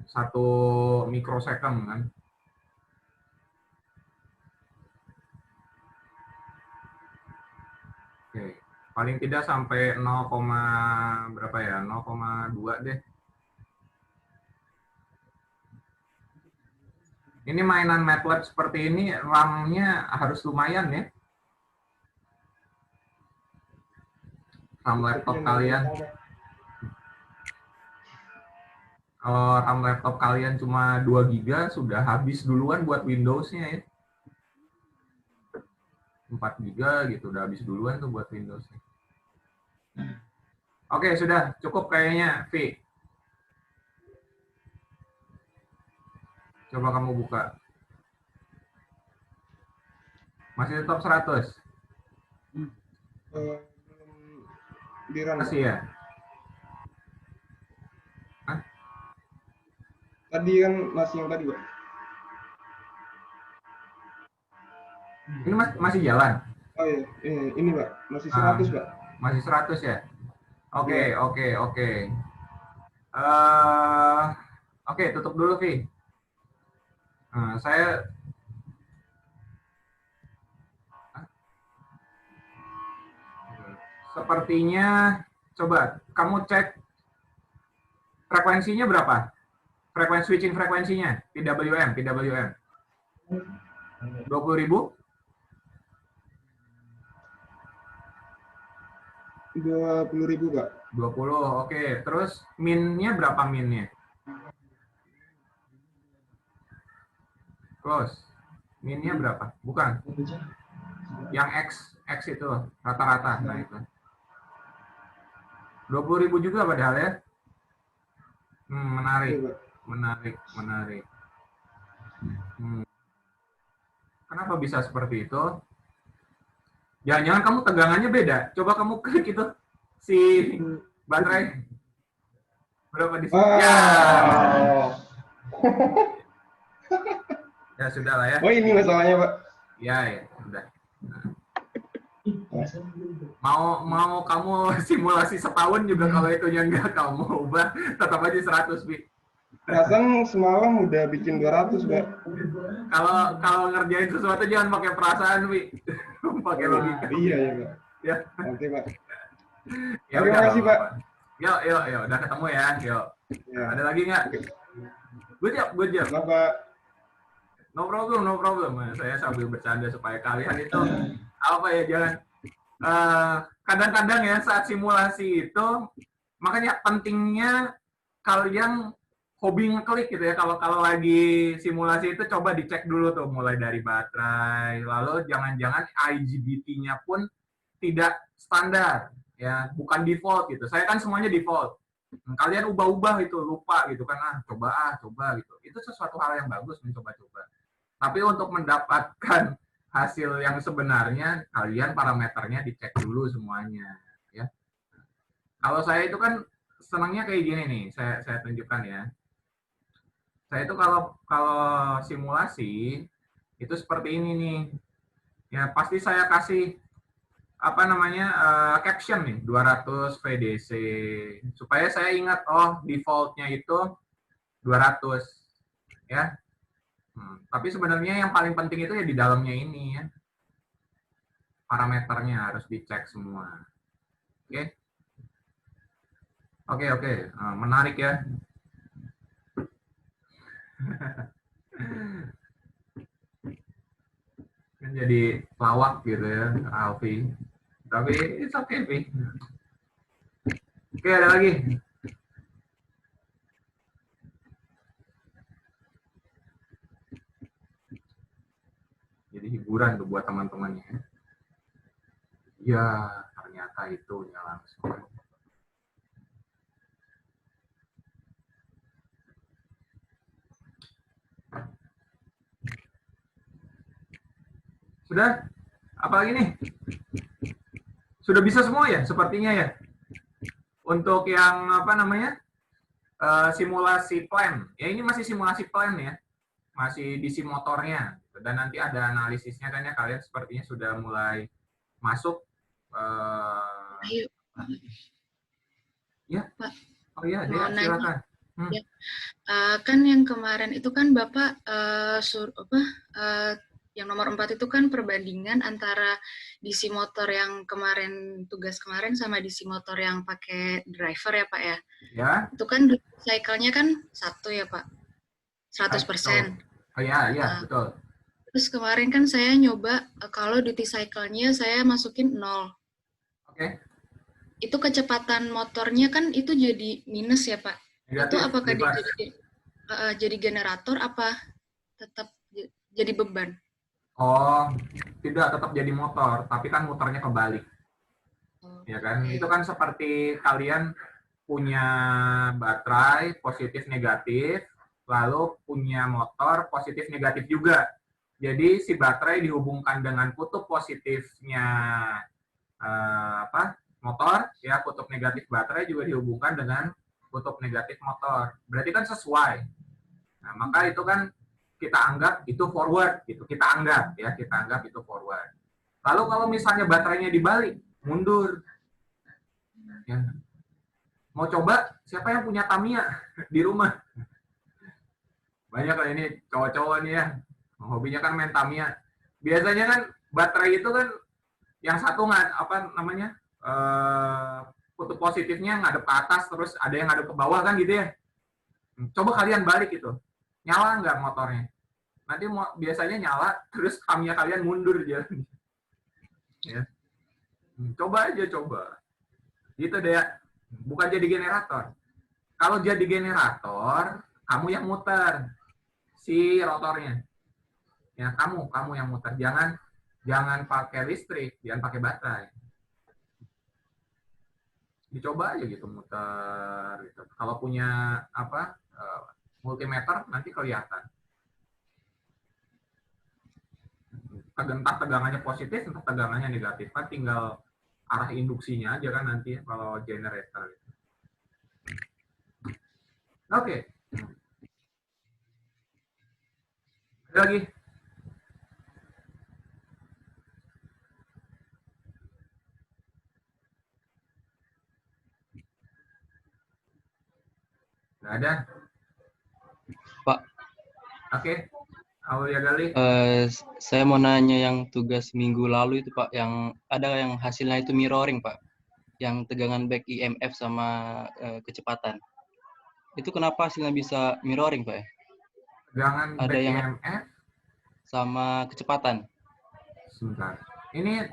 1 mikrosecond kan. Oke. Paling tidak sampai 0, berapa ya? 0,2 deh. Ini mainan MATLAB seperti ini, RAM-nya harus lumayan ya. RAM laptop kalian. Kalau RAM laptop kalian cuma 2 GB, sudah habis duluan buat Windows-nya ya. 4 GB gitu, udah habis duluan tuh buat Windows-nya. Oke, sudah cukup kayaknya, V. Coba kamu buka. Masih tetap 100? Belum di run, Pak. Masih ya? Hah? Tadi kan masih yang tadi, Pak. Ini masih jalan? Oh iya, ini Pak, masih 100 Pak. Masih 100 ya? Oke, Iya. oke. Oke, tutup dulu, Vi. Saya sepertinya, coba kamu cek frekuensinya berapa? Switching frekuensinya, PWM. 20.000? 20.000 Pak. 20, oke. Terus min-nya berapa min-nya? Close. Min-nya berapa? Bukan. Yang X itu, rata-rata. Nah, itu. 20.000 juga padahal ya. Menarik. Iya, Pak. Menarik. Kenapa bisa seperti itu? Jangan-jangan kamu tegangannya beda. Coba kamu klik itu si baterai. Berapa di sini? Ya. Ya sudah lah ya. Oh, ini masalahnya, Pak. Ya, sudah. Mau kamu simulasi setahun juga kalau itunya enggak kamu ubah, tetap aja 100, Bi. Perasaan semalam udah bikin 200, Pak. Kalau ngerjain sesuatu jangan pakai perasaan, Bi. Pakai logika. Iya, Pak. Ya. Oke, Pak. Ya, Terima kasih, Pak. Yuk, udah ketemu ya. Yuk. Ya. Ada lagi nggak? Good job. Bapak. No problem. Saya sambil bercanda supaya kalian itu apa ya, jangan kadang-kadang ya saat simulasi itu, makanya pentingnya kalian hobi ngeklik gitu ya. Kalau lagi simulasi itu coba dicek dulu tuh mulai dari baterai, lalu jangan-jangan IGBT-nya pun tidak standar ya, bukan default gitu. Saya kan semuanya default. Kalian ubah-ubah itu lupa gitu kan, coba gitu. Itu sesuatu hal yang bagus mencoba-coba. Tapi untuk mendapatkan hasil yang sebenarnya, kalian parameternya dicek dulu semuanya ya. Kalau saya itu kan senangnya kayak gini nih, saya tunjukkan ya. Saya itu kalau simulasi itu seperti ini nih. Ya pasti saya kasih apa namanya caption nih 200 VDC supaya saya ingat, oh defaultnya itu 200 ya. Tapi sebenarnya yang paling penting itu ya di dalamnya ini ya. Parameternya harus dicek semua. Oke? Oke. Menarik ya. Kan jadi lawak gitu ya, Alfi. Tapi it's okay, Vi. Oke, ada lagi. Jadi hiburan tuh buat teman-temannya. Ya, ternyata itu ya langsung. Sudah? Apalagi nih? Sudah bisa semua ya, sepertinya ya. Untuk yang apa namanya? Simulasi plan. Ya ini masih simulasi plan ya. Masih di sim motornya. Dan nanti ada analisisnya kan ya, kalian sepertinya sudah mulai masuk. Ayo. Ya. Pak. Oh iya, Mau Dea, silakan. Ya. Kan yang kemarin itu kan Bapak yang nomor 4 itu kan perbandingan antara DC motor yang kemarin, tugas kemarin, sama DC motor yang pakai driver ya Pak ya? Ya. Itu kan cycle-nya kan 1 ya Pak? 100%. Oh iya, betul. Terus kemarin kan saya nyoba kalau duty cycle-nya saya masukin 0. Oke. Itu kecepatan motornya kan itu jadi minus ya Pak? Negatif, itu apakah dia jadi generator apa tetap jadi beban? Oh, tidak, tetap jadi motor, tapi kan muternya kebalik. Ya kan? Okay. Itu kan seperti kalian punya baterai positif negatif, lalu punya motor positif negatif juga. Jadi si baterai dihubungkan dengan kutub positifnya motor, ya kutub negatif baterai juga dihubungkan dengan kutub negatif motor. Berarti kan sesuai. Nah, maka itu kan kita anggap itu forward gitu. Kita anggap itu forward. Lalu kalau misalnya baterainya dibalik, mundur. Ya. Mau coba siapa yang punya Tamiya di rumah? Banyak lah ini cowok-cowok nih ya. Hobinya kan main Tamiya. Biasanya kan baterai itu kan yang satu kutub positifnya ngadep ke atas, terus ada yang ngadep ke bawah kan gitu ya. Coba kalian balik itu. Nyala nggak motornya? Nanti biasanya nyala, terus Tamiya kalian mundur aja. Ya. Coba aja. Gitu deh. Bukan jadi generator. Kalau jadi generator, kamu yang muter si rotornya. Ya, kamu yang muter. Jangan pakai listrik, jangan pakai baterai. Dicoba aja gitu muter gitu. Kalau punya multimeter nanti kelihatan. Entah tegangannya positif, entah tegangannya negatif. Kan tinggal arah induksinya aja kan nanti kalau generator. Oke. Ada lagi? Nggak ada? Pak. Oke. Aulia Gali. Saya mau nanya yang tugas minggu lalu itu Pak, yang ada yang hasilnya itu mirroring Pak, yang tegangan back IMF sama kecepatan. Itu kenapa hasilnya bisa mirroring Pak? Tegangan ada back yang IMF sama kecepatan. Sebentar. Ini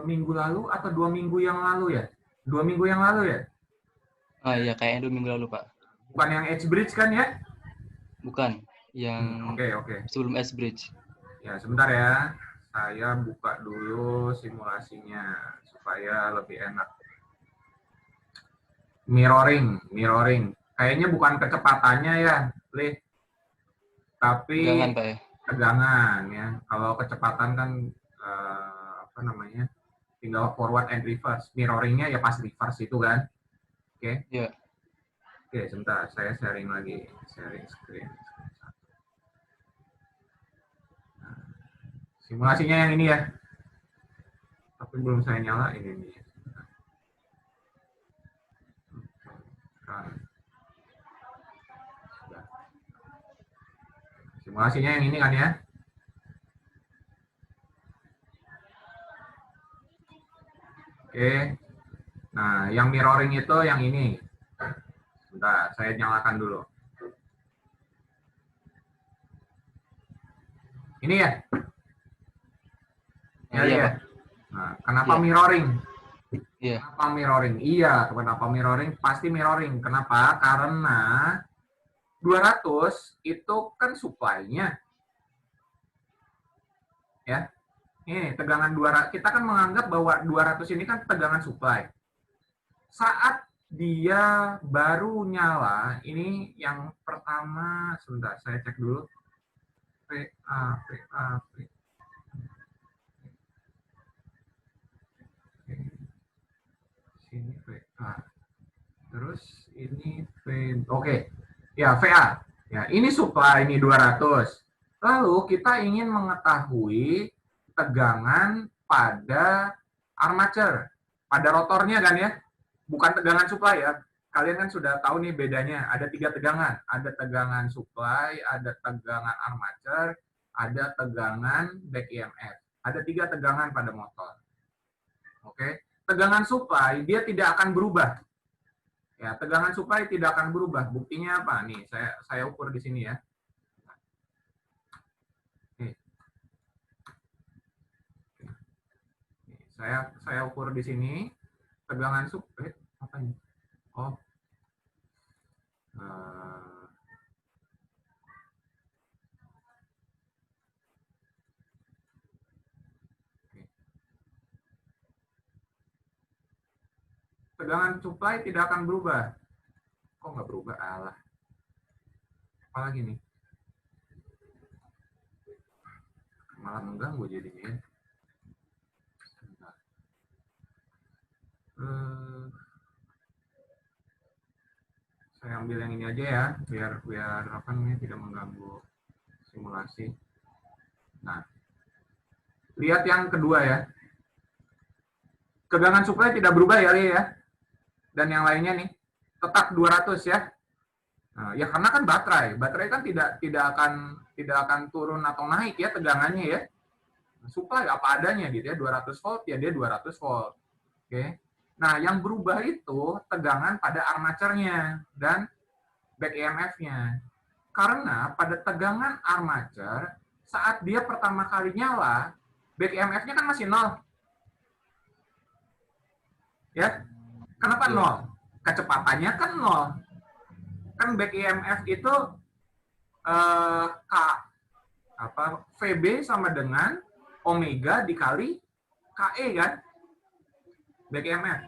minggu lalu atau 2 minggu yang lalu ya? 2 minggu yang lalu ya? Iya, kayaknya 2 minggu lalu Pak. Bukan yang Edge Bridge kan ya? Bukan. Yang Oke. sebelum S-Bridge. Ya, sebentar ya. Saya buka dulu simulasinya supaya lebih enak. Mirroring. Kayaknya bukan kecepatannya ya, Lih. Tapi Tegangan, Pak ya? Tegangan ya. Kalau kecepatan kan tinggal forward and reverse. Mirroringnya ya pas reverse itu kan. Oke. Iya. Oke, sebentar. Saya sharing lagi. Sharing screen. Simulasinya yang ini ya. Tapi belum saya nyala ini nih. Simulasinya yang ini kan ya. Oke. Nah, yang mirroring itu yang ini. Bentar, saya nyalakan dulu. Ini ya? Ya, Iya, ya. Pak. Nah, kenapa Iya. mirroring? Iya. Kenapa mirroring? Iya, kenapa mirroring? Pasti mirroring. Kenapa? Karena 200 itu kan supply-nya. Ya. Ini tegangan 200. Kita kan menganggap bahwa 200 ini kan tegangan supply. Saat dia baru nyala, ini yang pertama, sebentar saya cek dulu. PA. Sini VA. Terus ini V. Oke. Ya, VA. Ya, ini supply ini 200. Lalu kita ingin mengetahui tegangan pada armature, pada rotornya kan ya. Bukan tegangan supply ya. Kalian kan sudah tahu nih bedanya. Ada 3 tegangan. Ada tegangan supply, ada tegangan armature, ada tegangan back EMF. Ada 3 tegangan pada motor. Oke. Tegangan supply dia tidak akan berubah. Ya, tegangan supply tidak akan berubah. Buktinya apa? Nih, saya ukur di sini ya. Nih. Saya ukur di sini tegangan supply apa ini? Oh. Tegangan supply tidak akan berubah. Kok nggak berubah? Alah. Apalagi nih? Malah mengganggu jadinya. Saya ambil yang ini aja ya, biar apa namanya tidak mengganggu simulasi. Nah, lihat yang kedua ya. Tegangan supply tidak berubah ya, Lia ya. Dan yang lainnya nih tetap 200 ya. Nah, ya karena kan baterai kan tidak akan turun atau naik ya tegangannya ya. Supply apa adanya gitu ya, 200 volt ya dia 200 volt. Oke. Nah, yang berubah itu tegangan pada armaturnya dan back EMF-nya. Karena pada tegangan armature saat dia pertama kali nyala, back EMF-nya kan masih 0. Ya. Kenapa 0? Kecepatannya kan 0. Kan back EMF itu VB sama dengan omega dikali KE kan? Back EMF.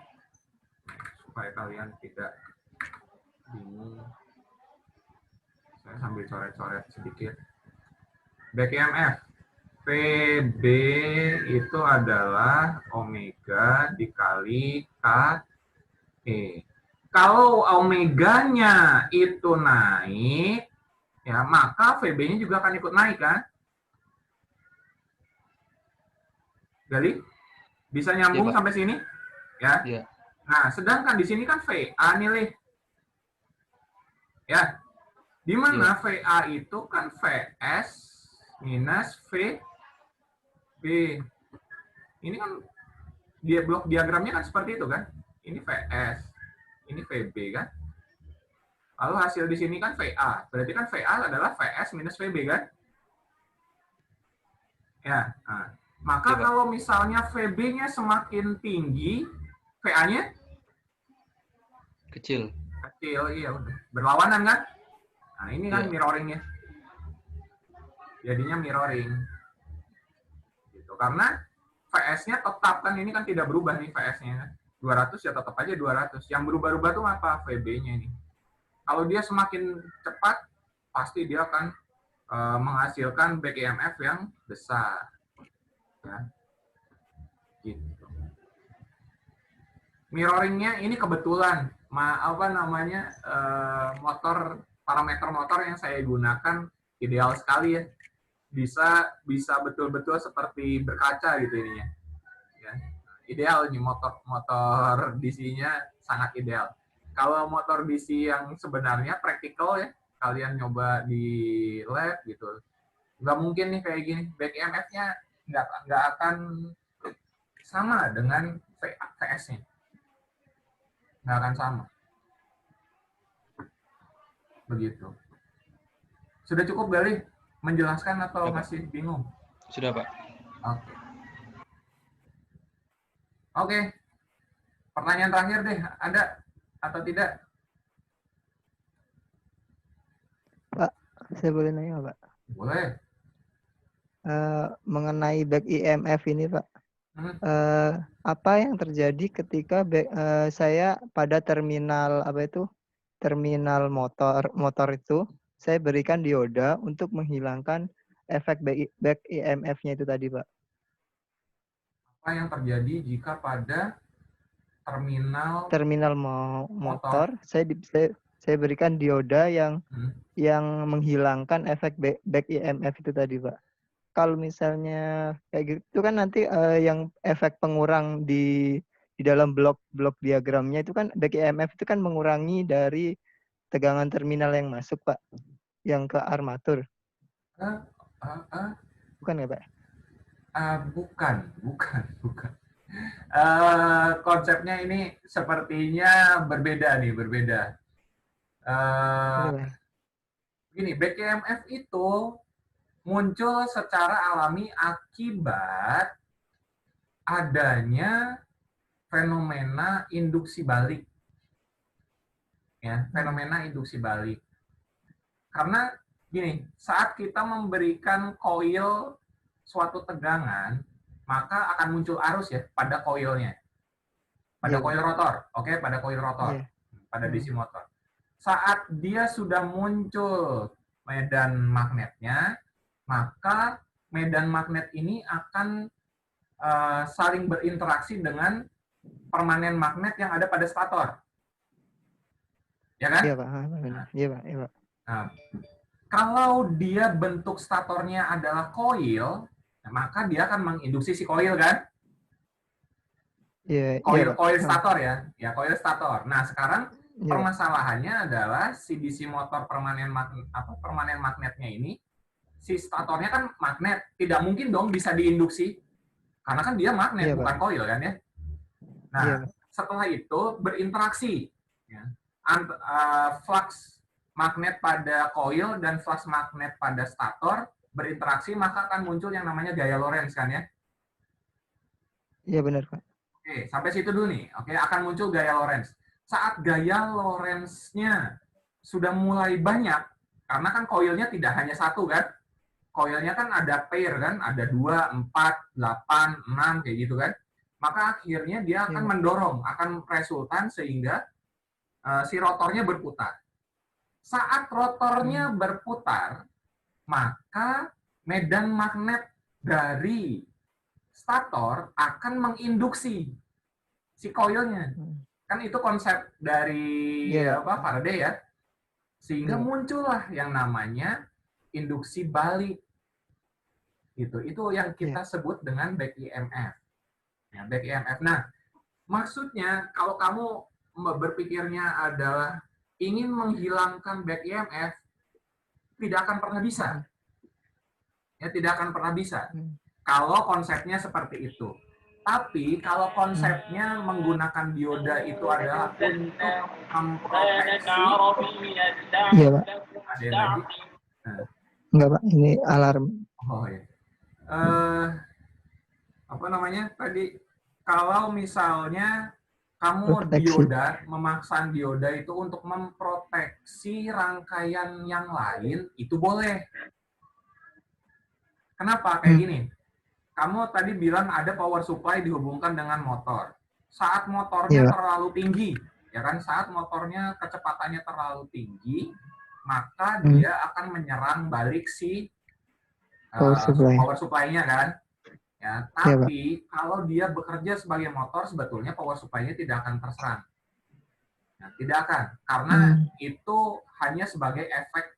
Supaya kalian tidak bingung. Saya sambil coret-coret sedikit. Back EMF. VB itu adalah omega dikali KE. Kalau omeganya itu naik, ya maka VB-nya juga akan ikut naik kan? Gali? Bisa nyambung ya, sampai sini? Ya. Ya. Nah, sedangkan di sini kan VA nih, Lih. Ya. Di mana VA itu kan VS minus VB. Ini kan blok diagramnya kan seperti itu kan? Ini VS, ini VB kan? Lalu hasil di sini kan VA. Berarti kan VA adalah VS minus VB kan? Ya. Nah, maka kalau misalnya VB-nya semakin tinggi, VA-nya kecil. Kecil, iya udah. Berlawanan kan? Nah, ini kan mirroring-nya. Jadinya mirroring. Gitu. Karena VS-nya tetap kan, ini kan tidak berubah nih VS-nya. 200 ya tetap aja 200. Yang berubah-ubah tuh apa? VB-nya ini. Kalau dia semakin cepat, pasti dia akan menghasilkan back EMF yang besar. Ya. Gitu. Mirroringnya ini kebetulan motor, parameter motor yang saya gunakan ideal sekali ya, bisa betul-betul seperti berkaca gitu ininya ya. Ideal nih motor DC-nya sangat ideal. Kalau motor DC yang sebenarnya praktikal ya, kalian nyoba di lab gitu, Nggak mungkin nih kayak gini. Back EMF-nya nggak akan sama dengan VS-nya. Nggak akan sama. Begitu. Sudah cukup Gali menjelaskan atau Sudah, Pak. masih bingung? Sudah, Pak. Oke. Oke. Pertanyaan terakhir deh, ada atau tidak? Pak, saya boleh nanya Pak? Boleh. Mengenai back EMF ini Pak, Hmm. apa yang terjadi ketika saya pada terminal terminal motor itu saya berikan dioda untuk menghilangkan efek back EMF-nya itu tadi Pak. Apa yang terjadi jika pada terminal motor saya berikan dioda yang menghilangkan efek back EMF itu tadi Pak. Kalau misalnya kayak gitu kan nanti yang efek pengurang di dalam blok diagramnya itu kan back EMF itu kan mengurangi dari tegangan terminal yang masuk Pak, yang ke armatur. Bukan ya Pak? Bukan. Konsepnya ini sepertinya berbeda. Gini, back EMF itu muncul secara alami akibat adanya fenomena induksi balik. Ya, fenomena induksi balik. Karena gini, saat kita memberikan koil suatu tegangan, maka akan muncul arus ya pada koilnya. Pada koil rotor, oke, pada koil rotor, pada DC motor. Saat dia sudah muncul medan magnetnya, maka medan magnet ini akan saling berinteraksi dengan permanen magnet yang ada pada stator. Ya kan? Iya Pak. Iya Pak. Nah, kalau dia bentuk statornya adalah koil, maka dia akan menginduksi si koil kan? Iya. Koil stator ya. Ya, koil stator. Nah, sekarang permasalahannya adalah si DC motor permanen magnetnya ini, si statornya kan magnet, tidak mungkin dong bisa diinduksi. Karena kan dia magnet, bukan koil kan ya. Nah, setelah itu berinteraksi. Ya. Flux magnet pada koil dan flux magnet pada stator berinteraksi, maka akan muncul yang namanya gaya Lorentz kan ya? Iya benar Pak. Oke, sampai situ dulu nih. Oke, akan muncul gaya Lorentz. Saat gaya Lorentz-nya sudah mulai banyak, karena kan koilnya tidak hanya satu kan? Koilnya kan ada pair kan? Ada 2, 4, 8, 6, kayak gitu kan? Maka akhirnya dia akan mendorong, akan resultan sehingga si rotornya berputar. Saat rotornya berputar, maka medan magnet dari stator akan menginduksi si koilnya. Kan itu konsep dari Faraday ya. Sehingga muncullah yang namanya induksi balik. Itu yang kita sebut dengan back EMF. Ya, back EMF. Nah, maksudnya kalau kamu berpikirnya adalah ingin menghilangkan back EMF, tidak akan pernah bisa. Ya, tidak akan pernah bisa. Kalau konsepnya seperti itu. Tapi kalau konsepnya menggunakan dioda itu adalah untuk memproteksi. Iya, Pak. Ada yang lagi? Enggak, Pak. Ini alarm. Oh ya. Apa namanya tadi? Kalau misalnya kamu memasang dioda itu untuk memproteksi rangkaian yang lain, itu boleh. Kenapa? Kayak gini. Kamu tadi bilang ada power supply dihubungkan dengan motor. Saat motornya terlalu tinggi, ya kan? Saat motornya kecepatannya terlalu tinggi, maka dia akan menyerang balik si power supply-nya kan? Ya, tapi kalau dia bekerja sebagai motor, sebetulnya power supply-nya tidak akan terserang. Nah, tidak akan, karena itu hanya sebagai efek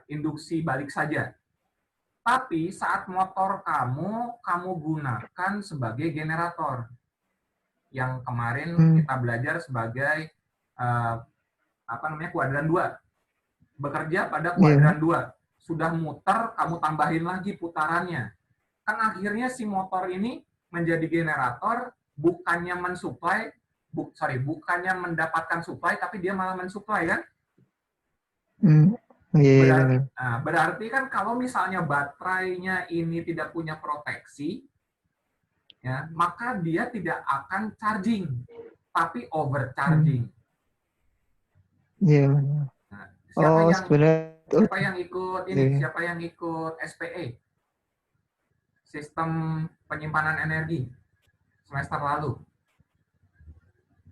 induksi balik saja. Tapi saat motor kamu gunakan sebagai generator. Yang kemarin kita belajar sebagai kuadran 2. Bekerja pada kuadran 2. sudah muter, kamu tambahin lagi putarannya. Kan akhirnya si motor ini menjadi generator, bukannya mensuplai, bukannya mendapatkan supply, tapi dia malah mensuplai kan? Iya. Berarti kan kalau misalnya baterainya ini tidak punya proteksi, ya, maka dia tidak akan charging, tapi overcharging. Iya. Nah, sebenarnya siapa yang ikut ini? Siapa yang ikut SPE? Sistem penyimpanan energi semester lalu?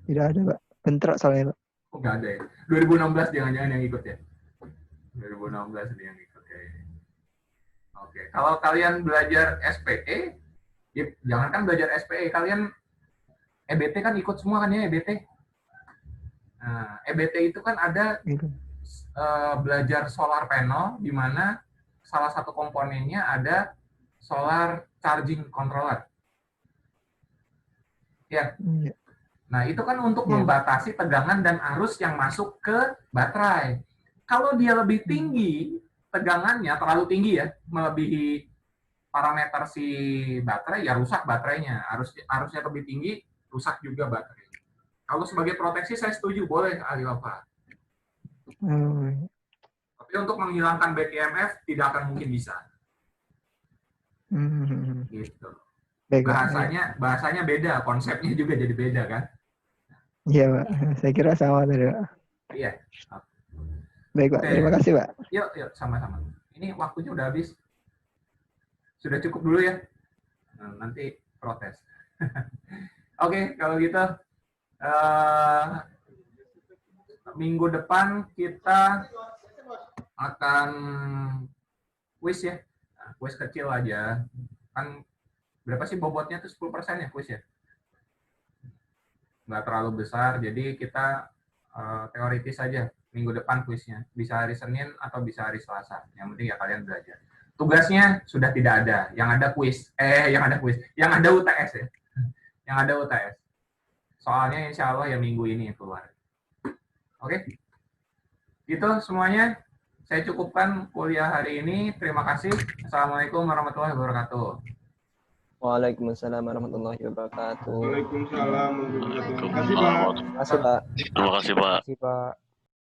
Tidak ada, Pak. Bentrok soalnya, Pak. Oh, nggak ada ya? 2016 jangan-jangan yang ikut ya? 2016 dia yang ikut kayaknya. Oke, kalau kalian belajar SPE, ya jangankan belajar SPE, kalian EBT kan ikut semua kan ya, EBT? Nah, EBT itu kan ada belajar solar panel, di mana salah satu komponennya ada solar charging controller. Ya. Nah, itu kan untuk membatasi tegangan dan arus yang masuk ke baterai. Kalau dia lebih tinggi, tegangannya terlalu tinggi ya, melebihi parameter si baterai, ya rusak baterainya. Arusnya lebih tinggi, rusak juga baterai. Kalau sebagai proteksi, saya setuju, boleh ahli Bapak. Tapi untuk menghilangkan back EMF, tidak akan mungkin bisa. Gitu. Bahasanya beda, konsepnya juga jadi beda kan? Iya, Pak. Saya kira sama tadi, Pak. Iya. Baik, Pak. Terima kasih, Pak. Yuk, sama-sama. Ini waktunya udah habis. Sudah cukup dulu ya. Nanti protes. Oke, kalau gitu minggu depan kita akan kuis ya. Kuis kecil aja. Kan berapa sih bobotnya tuh 10% ya kuis ya? Nggak terlalu besar, jadi kita teoritis saja. Minggu depan kuisnya. Bisa hari Senin atau bisa hari Selasa. Yang penting ya kalian belajar. Tugasnya sudah tidak ada. Yang ada kuis. Yang ada UTS ya. Yang ada UTS. Soalnya insya Allah ya minggu ini keluar. Oke? Gitu semuanya. Saya cukupkan kuliah hari ini. Terima kasih. Assalamualaikum warahmatullahi wabarakatuh. Waalaikumsalam warahmatullahi wabarakatuh. Waalaikumsalam warahmatullahi wabarakatuh. Terima kasih, Pak. Terima kasih, Pak. Terima kasih, Pak.